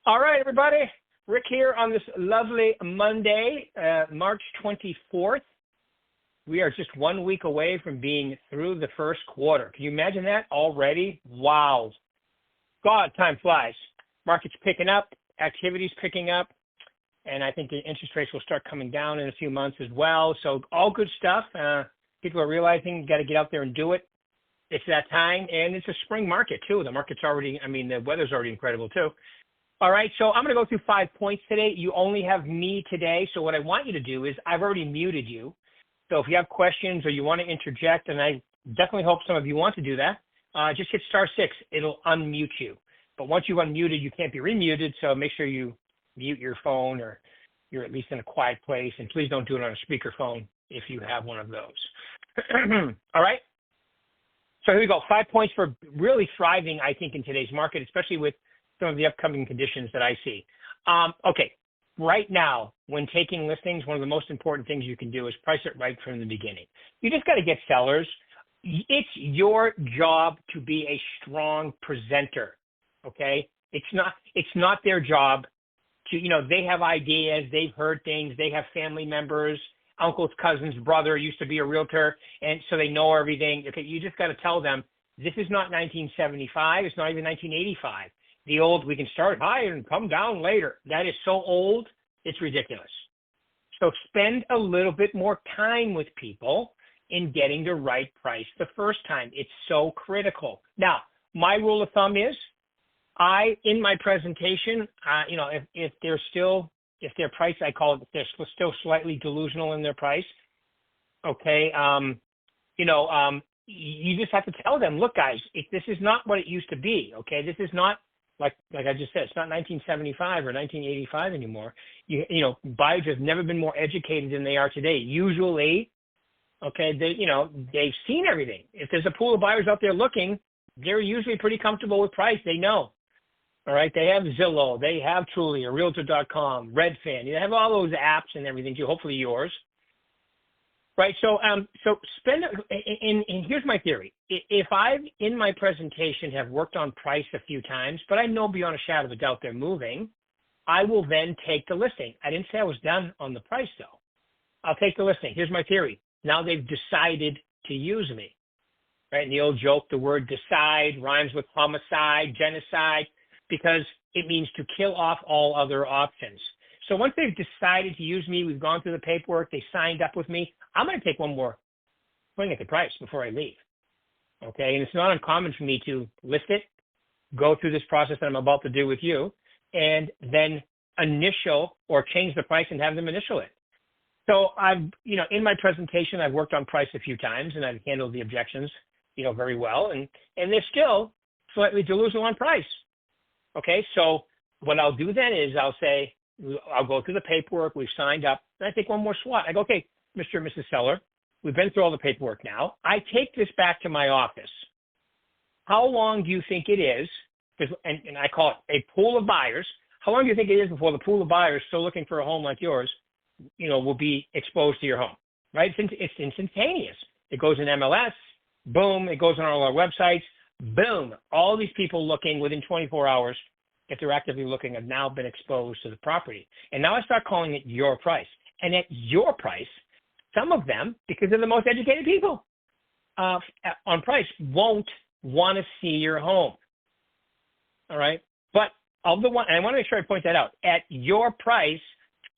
All right, everybody. Rick here on this lovely Monday, March 24th. We are just 1 week away from being through the first quarter. Can you imagine that already? Wow. God, time flies. Market's picking up, activity's picking up, and I think the interest rates will start coming down in a few months as well. So all good stuff. People are realizing you got to get out there and do it. It's that time, and it's a spring market too. The market's already, the weather's already incredible too. All right, so I'm going to go through 5 points today. You only have me today, so what I want you to do is I've already muted you. So if you have questions or you want to interject, and I definitely hope some of you want to do that, just hit *6. It'll unmute you. But once you've unmuted, you can't be remuted, so make sure you mute your phone or you're at least in a quiet place, and please don't do it on a speakerphone if you have one of those. All right? So here we go. 5 points for really thriving, I think, in today's market, especially with some of the upcoming conditions that I see. Okay, right now, when taking listings, one of the most important things you can do is price it right from the beginning. You just got to get sellers. It's your job to be a strong presenter, okay? It's not their job to, they have ideas, they've heard things, they have family members, uncle's cousin's brother used to be a realtor, and so they know everything. Okay, you just got to tell them, this is not 1975, it's not even 1985. The old, we can start high and come down later. That is so old, it's ridiculous. So spend a little bit more time with people in getting the right price the first time. It's so critical. Now, my rule of thumb is, in my presentation, if their price, I call it, if they're still slightly delusional in their price, okay, you just have to tell them, look, guys, this is not what it used to be, okay? This is not, like I just said, it's not 1975 or 1985 anymore. Buyers have never been more educated than they are today. Usually, okay, they've seen everything. If there's a pool of buyers out there looking, they're usually pretty comfortable with price. They know. All right, they have Zillow, they have Trulia, Realtor.com, Redfin. They have all those apps and everything too. Hopefully yours. Right, so spend, and here's my theory. If I, in my presentation, have worked on price a few times, but I know beyond a shadow of a doubt they're moving, I will then take the listing. I didn't say I was done on the price, though. I'll take the listing. Here's my theory. Now they've decided to use me. Right, and the old joke, the word decide rhymes with homicide, genocide, because it means to kill off all other options. So once they've decided to use me, we've gone through the paperwork, they signed up with me, I'm going to take one more swing at the price before I leave. Okay, and it's not uncommon for me to list it, go through this process that I'm about to do with you, and then initial or change the price and have them initial it. So in my presentation, I've worked on price a few times and I've handled the objections, very well, and they're still slightly delusional on price. Okay, so what I'll do then is I'll go through the paperwork, we've signed up, and I take one more swat. I go, okay, Mr. and Mrs. Seller, we've been through all the paperwork now. I take this back to my office. How long do you think it is, and I call it a pool of buyers, how long do you think it is before the pool of buyers still looking for a home like yours, will be exposed to your home, right? It's instantaneous. It goes in MLS, boom, it goes on all our websites, boom, all these people looking within 24 hours, if they're actively looking, have now been exposed to the property. And now I start calling it your price. And at your price, some of them, because they're the most educated people on price, won't want to see your home. All right? But and I want to make sure I point that out. At your price,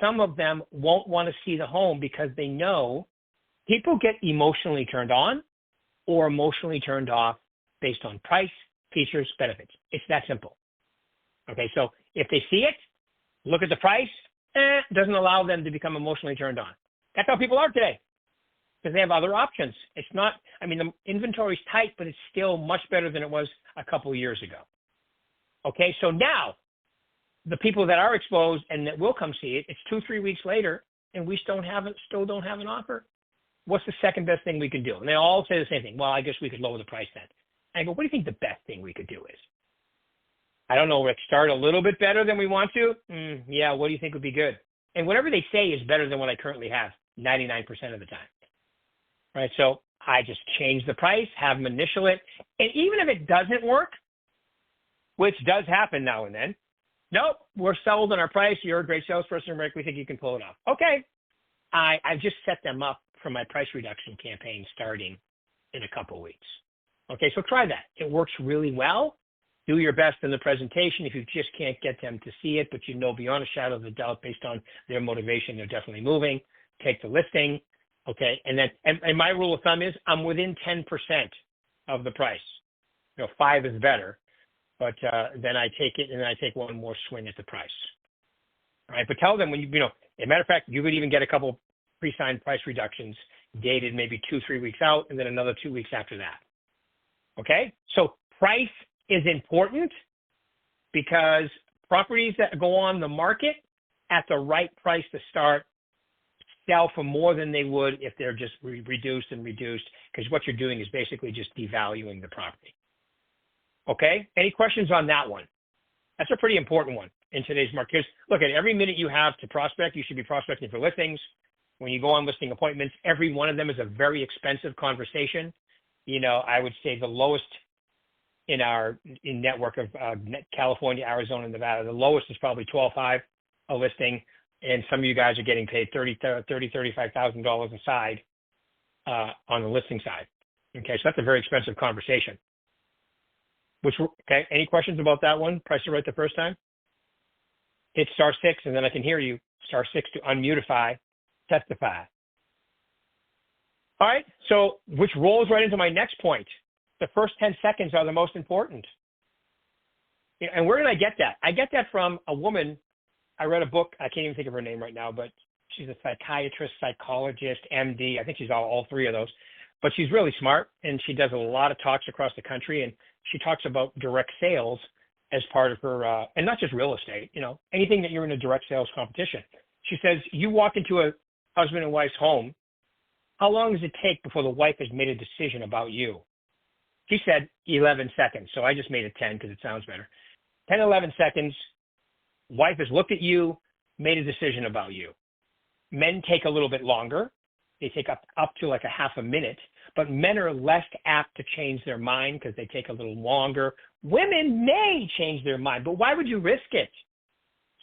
some of them won't want to see the home because they know people get emotionally turned on or emotionally turned off based on price, features, benefits. It's that simple. Okay, so if they see it, look at the price, doesn't allow them to become emotionally turned on. That's how people are today because they have other options. It's not, the inventory's tight, but it's still much better than it was a couple of years ago. Okay, so now the people that are exposed and that will come see it, it's 2-3 weeks later, and we still don't have an offer. What's the second best thing we can do? And they all say the same thing. Well, I guess we could lower the price then. I go, what do you think the best thing we could do is? I don't know, Rick, start a little bit better than we want to? Yeah, what do you think would be good? And whatever they say is better than what I currently have 99% of the time. Right, so I just change the price, have them initial it. And even if it doesn't work, which does happen now and then, Nope, we're sold on our price. You're a great salesperson, Rick. We think you can pull it off. Okay. I've just set them up for my price reduction campaign starting in a couple of weeks. Okay, so try that. It works really well. Do your best in the presentation. If you just can't get them to see it, but you know beyond a shadow of a doubt based on their motivation, they're definitely moving, take the listing. Okay, and then and my rule of thumb is I'm within 10% of the price. 5 is better, but then I take it and I take one more swing at the price. All right, but tell them when as a matter of fact, you could even get a couple pre-signed price reductions dated maybe 2-3 weeks out and then another 2 weeks after that. Okay, so price is important because properties that go on the market at the right price to start sell for more than they would if they're just reduced, because what you're doing is basically just devaluing the property. Okay, any questions on that one? That's a pretty important one in today's market. Because look, at every minute you have to prospect, you should be prospecting for listings. When you go on listing appointments, every one of them is a very expensive conversation. I would say the lowest in our network of California, Arizona, and Nevada, the lowest is probably $12,500 a listing, and some of you guys are getting paid $35,000 a side on the listing side. Okay, so that's a very expensive conversation. Okay, any questions about that one? Price it right the first time? Hit *6, and then I can hear you. *6 to unmutify, testify. All right, so which rolls right into my next point. The first 10 seconds are the most important. And where did I get that? I get that from a woman. I read a book. I can't even think of her name right now, but she's a psychiatrist, psychologist, MD. I think she's all three of those. But she's really smart, and she does a lot of talks across the country, and she talks about direct sales as part of her, and not just real estate, anything that you're in a direct sales competition. She says, you walk into a husband and wife's home, how long does it take before the wife has made a decision about you? She said 11 seconds, so I just made it 10 because it sounds better. 10, 11 seconds, wife has looked at you, made a decision about you. Men take a little bit longer. They take up to like a half a minute, but men are less apt to change their mind because they take a little longer. Women may change their mind, but why would you risk it?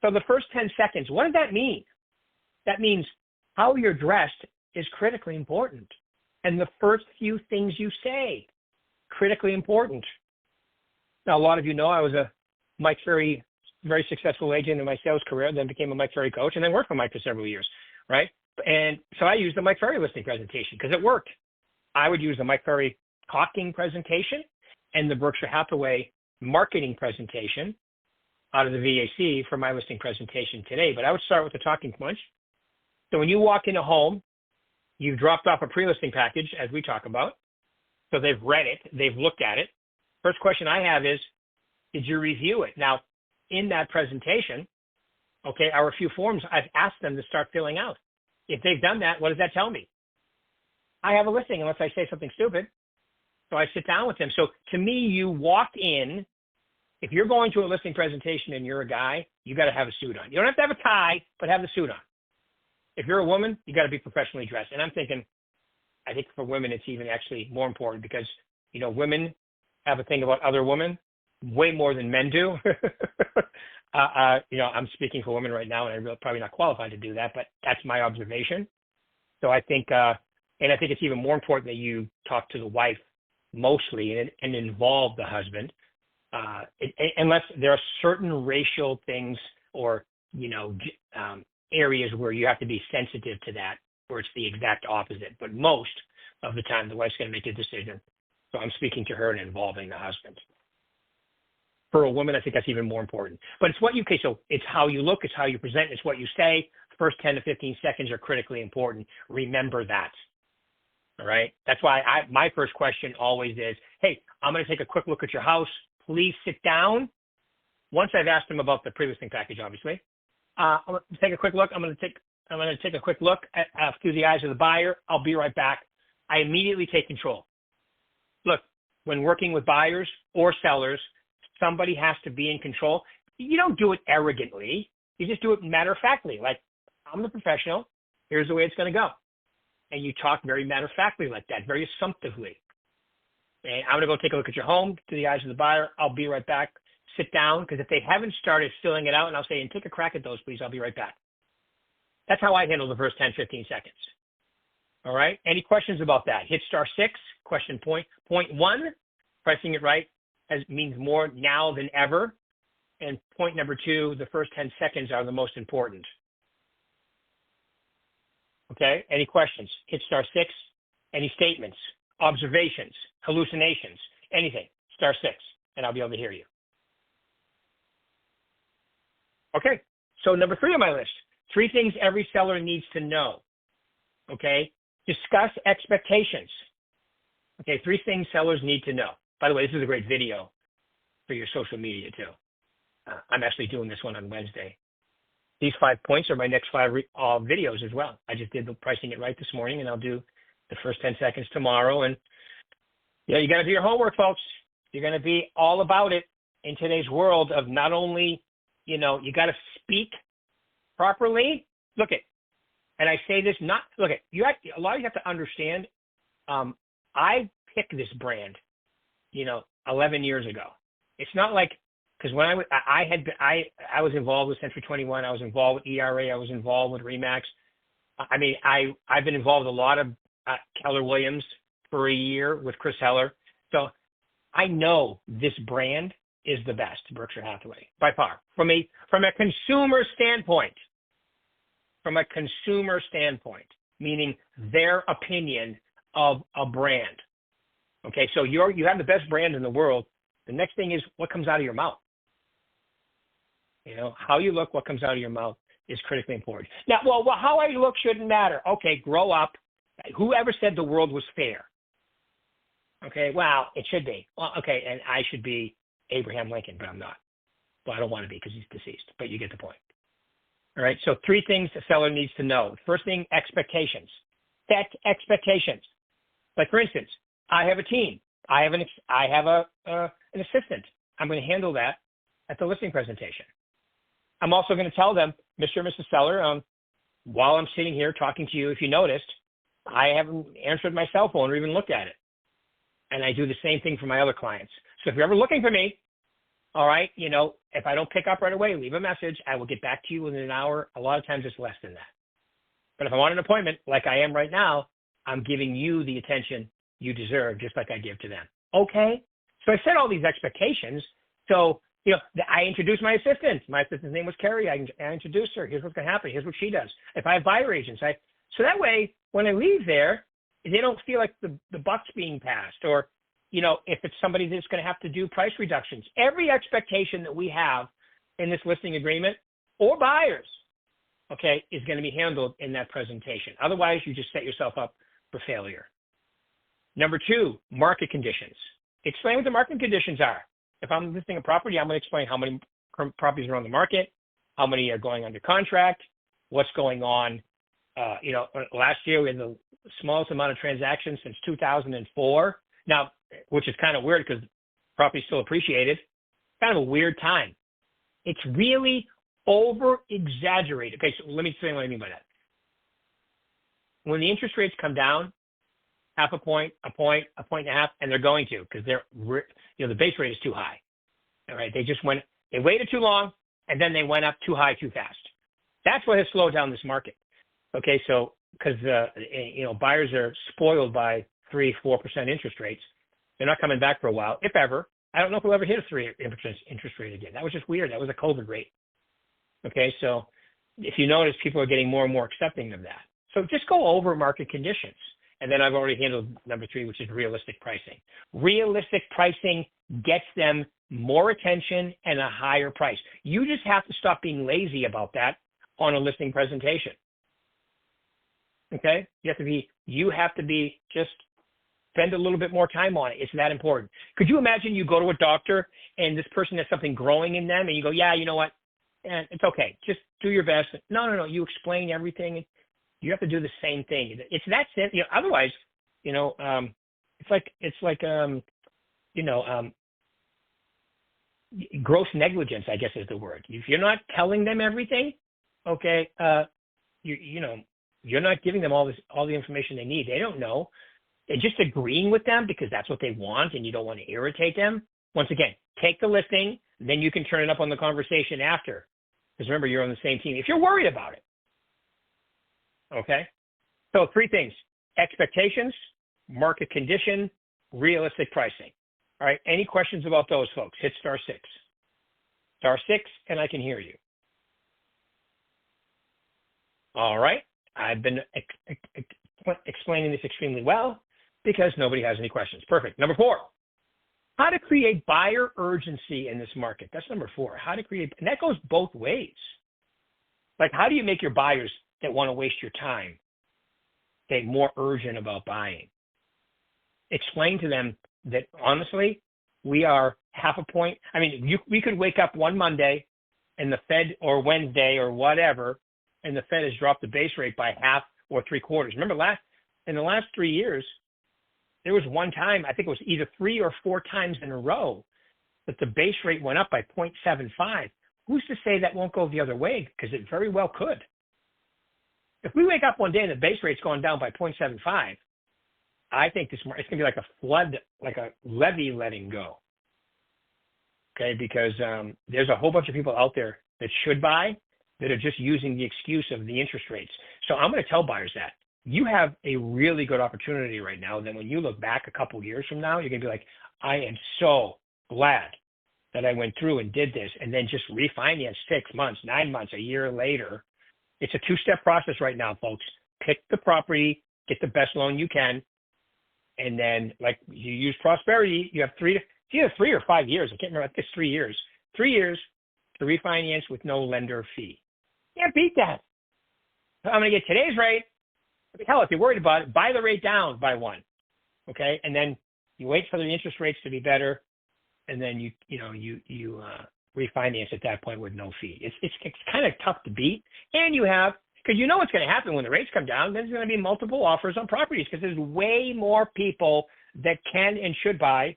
So the first 10 seconds, what does that mean? That means how you're dressed is critically important. And the first few things you say, critically important. Now, a lot of you know I was a Mike Ferry, very successful agent in my sales career, then became a Mike Ferry coach, and then worked for Mike for several years, right? And so I used the Mike Ferry listing presentation because it worked. I would use the Mike Ferry talking presentation and the Berkshire Hathaway marketing presentation out of the VAC for my listing presentation today. But I would start with the talking points. So when you walk in a home, you've dropped off a pre-listing package, as we talk about. So they've read it, they've looked at it. First question I have is, did you review it? Now, in that presentation, okay, are a few forms I've asked them to start filling out. If they've done that, what does that tell me? I have a listing unless I say something stupid. So I sit down with them. So to me, you walk in, if you're going to a listing presentation and you're a guy, you got to have a suit on. You don't have to have a tie, but have the suit on. If you're a woman, you got to be professionally dressed. And I'm thinking, I think for women, it's even actually more important because, women have a thing about other women way more than men do. I'm speaking for women right now, and I'm really probably not qualified to do that, but that's my observation. So I think, and I think it's even more important that you talk to the wife mostly and involve the husband, unless there are certain racial things or, areas where you have to be sensitive to that, where it's the exact opposite. But most of the time, the wife's going to make a decision. So I'm speaking to her and involving the husband. For a woman, I think that's even more important. But it's so it's how you look, it's how you present, it's what you say. First 10 to 15 seconds are critically important. Remember that. All right? That's why my first question always is, hey, I'm going to take a quick look at your house. Please sit down. Once I've asked them about the pre-listing package, obviously. I'm going to take a quick look. I'm going to take a quick look through the eyes of the buyer. I'll be right back. I immediately take control. Look, when working with buyers or sellers, somebody has to be in control. You don't do it arrogantly. You just do it matter-of-factly. Like, I'm the professional. Here's the way it's going to go. And you talk very matter-of-factly like that, very assumptively. And I'm going to go take a look at your home, to the eyes of the buyer. I'll be right back. sit down, because if they haven't started filling it out, and I'll say, and take a crack at those, please, I'll be right back. That's how I handle the first 10, 15 seconds. All right. Any questions about that? Hit *6. Question point 1, pricing it right means more now than ever. And point number 2, the first 10 seconds are the most important. Okay. Any questions? Hit *6. Any statements, observations, hallucinations, anything, *6, and I'll be able to hear you. Okay. So number 3 on my list, 3 things every seller needs to know. Okay. Discuss expectations. Okay. 3 things sellers need to know. By the way, this is a great video for your social media too. I'm actually doing this one on Wednesday. These 5 points are my next 5 videos as well. I just did the pricing it right this morning, and I'll do the first 10 seconds tomorrow. And yeah, you got to do your homework, folks. You're going to be all about it in today's world of not only, you got to speak properly. Look at, and I say this not, look at, a lot of you have to understand, I picked this brand, 11 years ago. It's not like, because when I was involved with Century 21, I was involved with ERA, I was involved with Remax. I mean, I've been involved with a lot of Keller Williams for a year with Chris Heller. So I know this brand is the best, Berkshire Hathaway, by far. From a consumer standpoint, meaning their opinion of a brand. Okay, so you have the best brand in the world. The next thing is what comes out of your mouth. How you look, what comes out of your mouth is critically important. Now, well, how I look shouldn't matter. Okay, grow up. Whoever said the world was fair? Okay, well, it should be. Well, okay, and I should be Abraham Lincoln, but I'm not. Well, I don't want to be because he's deceased, but you get the point. All right, so 3 things a seller needs to know. First thing, expectations. Set expectations. Like, for instance, I have a team. I have an assistant. I'm going to handle that at the listing presentation. I'm also going to tell them, Mr. and Mrs. Seller, while I'm sitting here talking to you, if you noticed, I haven't answered my cell phone or even looked at it. And I do the same thing for my other clients. So if you're ever looking for me, all right, if I don't pick up right away, leave a message. I will get back to you within an hour. A lot of times it's less than that. But if I want an appointment like I am right now, I'm giving you the attention you deserve, just like I give to them. Okay? So I set all these expectations. So, I introduced my assistant. My assistant's name was Carrie. I introduced her. Here's what's going to happen. Here's what she does. If I have buyer agents, so that way, when I leave there, they don't feel like the buck's being passed, or, if it's somebody that's going to have to do price reductions. Every expectation that we have in this listing agreement or buyers, okay, is going to be handled in that presentation. Otherwise, you just set yourself up for failure. Number 2, market conditions. Explain what the market conditions are. If I'm listing a property, I'm going to explain how many properties are on the market, how many are going under contract, what's going on. Last year we had the smallest amount of transactions since 2004. Now, which is kind of weird because property still appreciated. Kind of a weird time. It's really over-exaggerated. Okay, so let me explain what I mean by that. When the interest rates come down, half a point, a point and a half, and they're going to, because the base rate is too high. All right, they waited too long, and then they went up too high too fast. That's what has slowed down this market. Okay, so because buyers are spoiled by 3-4% interest rates, they're not coming back for a while, if ever. I don't know if we'll ever hit a 3% interest rate again. That was just weird. That was a COVID rate. Okay, so if you notice, people are getting more and more accepting of that. So just go over market conditions. And then I've already handled number 3, which is realistic pricing. Realistic pricing gets them more attention and a higher price. You just have to stop being lazy about that on a listing presentation. Okay? You have to be just spend a little bit more time on it. It's that important. Could you imagine you go to a doctor and this person has something growing in them and you go, yeah, you know what? It's okay. Just do your best. No. You explain everything. You have to do the same thing. It's that simple. Otherwise, it's like gross negligence, I guess is the word. If you're not telling them everything, okay, you're not giving them all the information they need. They don't know. And just agreeing with them because that's what they want and you don't want to irritate them. Once again, take the listing, then you can turn it up on the conversation after. Because remember, you're on the same team. If you're worried about it, okay? So 3 things: expectations, market condition, realistic pricing. All right, any questions about those, folks? Hit *6. *6, and I can hear you. All right, I've been explaining this extremely well because nobody has any questions. Perfect. Number 4, how to create buyer urgency in this market. That's number 4, how to create, and that goes both ways. Like, how do you make your buyers that want to waste your time get more urgent about buying? Explain to them that, honestly, we are half a point. I mean, we could wake up one Monday and the Fed, or Wednesday or whatever, and the Fed has dropped the base rate by half or 3/4. Remember, in the last 3 years, there was one time, I think it was either 3 or 4 times in a row, that the base rate went up by 0.75. Who's to say that won't go the other way? Because it very well could. If we wake up one day and the base rate's going down by 0.75, I think it's going to be like a flood, like a levee letting go. Okay, because there's a whole bunch of people out there that should buy that are just using the excuse of the interest rates. So I'm going to tell buyers that you have a really good opportunity right now. Then when you look back a couple years from now, you're going to be like, I am so glad that I went through and did this, and then just refinance 6 months, 9 months, a year later. It's a 2-step process right now, folks. Pick the property, get the best loan you can, and then, like, you use Prosperity, you have it's either 3 or 5 years. I can't remember. I think it's 3 years. 3 years to refinance with no lender fee. Can't beat that. I'm going to get today's rate. Hell, if you're worried about it, buy the rate down by 1. Okay, and then you wait for the interest rates to be better, and then you refinance at that point with no fee. It's kind of tough to beat, and because you know what's going to happen when the rates come down. There's going to be multiple offers on properties because there's way more people that can and should buy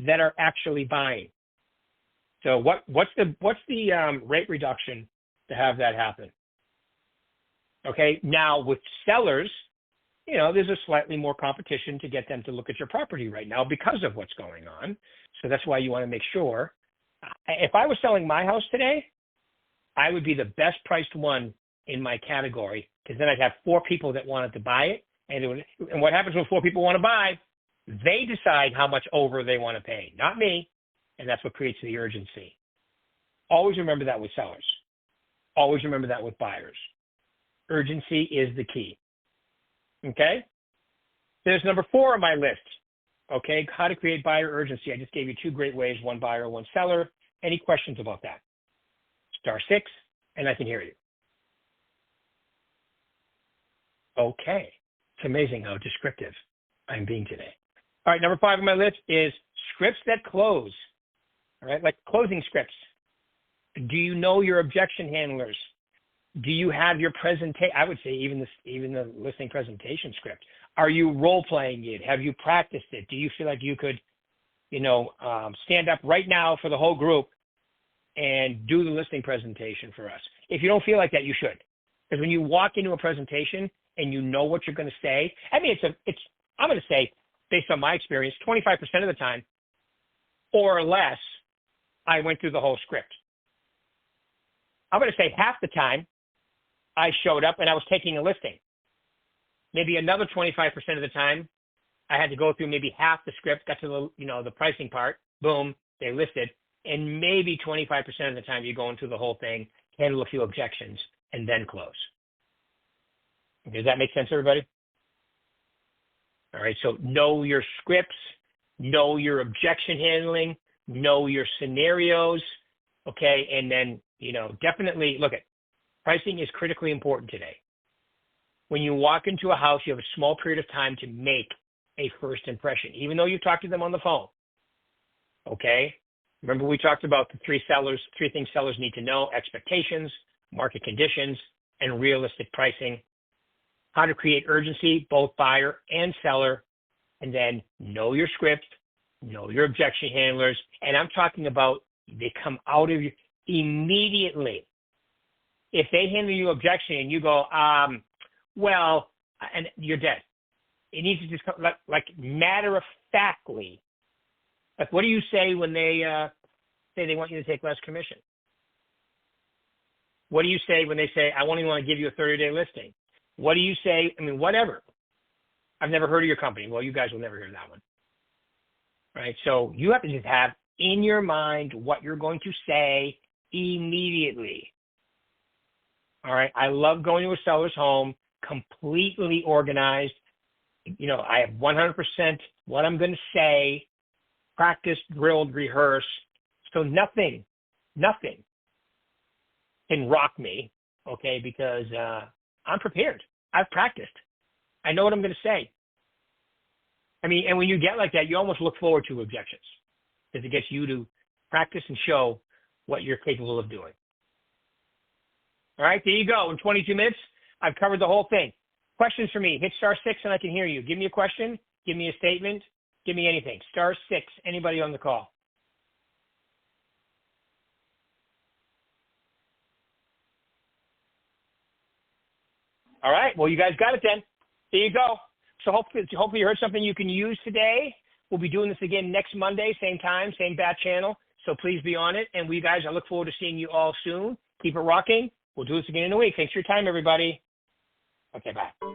that are actually buying. So what's the rate reduction to have that happen? Okay, now with sellers, there's a slightly more competition to get them to look at your property right now because of what's going on. So that's why you want to make sure. If I was selling my house today, I would be the best priced one in my category, because then I'd have 4 people that wanted to buy it. And what happens when 4 people want to buy? They decide how much over they want to pay, not me. And that's what creates the urgency. Always remember that with sellers. Always remember that with buyers. Urgency is the key. Okay? There's number 4 on my list. Okay, how to create buyer urgency. I just gave you 2 great ways, 1 buyer, 1 seller. Any questions about that? *6, and I can hear you. Okay, it's amazing how descriptive I'm being today. All right, number 5 on my list is scripts that close. All right, like closing scripts. Do you know your objection handlers? Do you have your presentation? I would say even the listing presentation script. Are you role playing it? Have you practiced it? Do you feel like you could, stand up right now for the whole group and do the listing presentation for us? If you don't feel like that, you should, because when you walk into a presentation and you know what you're going to say, I mean, I'm going to say, based on my experience, 25% of the time or less, I went through the whole script. I'm going to say half the time I showed up and I was taking a listing. Maybe another 25% of the time, I had to go through maybe half the script, got to the pricing part, boom, they listed. And maybe 25% of the time you're going through the whole thing, handle a few objections, and then close. Does that make sense, everybody? All right, so know your scripts, know your objection handling, know your scenarios, okay? And then, definitely look at pricing is critically important today. When you walk into a house, you have a small period of time to make a first impression, even though you talk to them on the phone. Okay? Remember we talked about the 3 things sellers need to know: expectations, market conditions, and realistic pricing. How to create urgency, both buyer and seller, and then know your script, know your objection handlers. And I'm talking about they come out of you immediately. If they handle you objection and you go, and you're dead. It needs to just come like matter of factly. Like, what do you say when they say they want you to take less commission? What do you say when they say, I only want to give you a 30-day listing? What do you say? I mean, whatever. I've never heard of your company. Well, you guys will never hear that one. Right? So you have to just have in your mind what you're going to say immediately. All right. I love going to a seller's home, completely organized. I have 100% what I'm going to say, practiced, drilled, rehearsed. So nothing can rock me, okay, because I'm prepared. I've practiced. I know what I'm going to say. I mean, and when you get like that, you almost look forward to objections because it gets you to practice and show what you're capable of doing. All right, there you go. In 22 minutes, I've covered the whole thing. Questions for me? Hit *6 and I can hear you. Give me a question. Give me a statement. Give me anything. *6. Anybody on the call? All right. Well, you guys got it then. There you go. So hopefully you heard something you can use today. We'll be doing this again next Monday, same time, same bat channel. So please be on it. And I look forward to seeing you all soon. Keep it rocking. We'll do this again in a week. Thanks for your time, everybody. Okay, bye.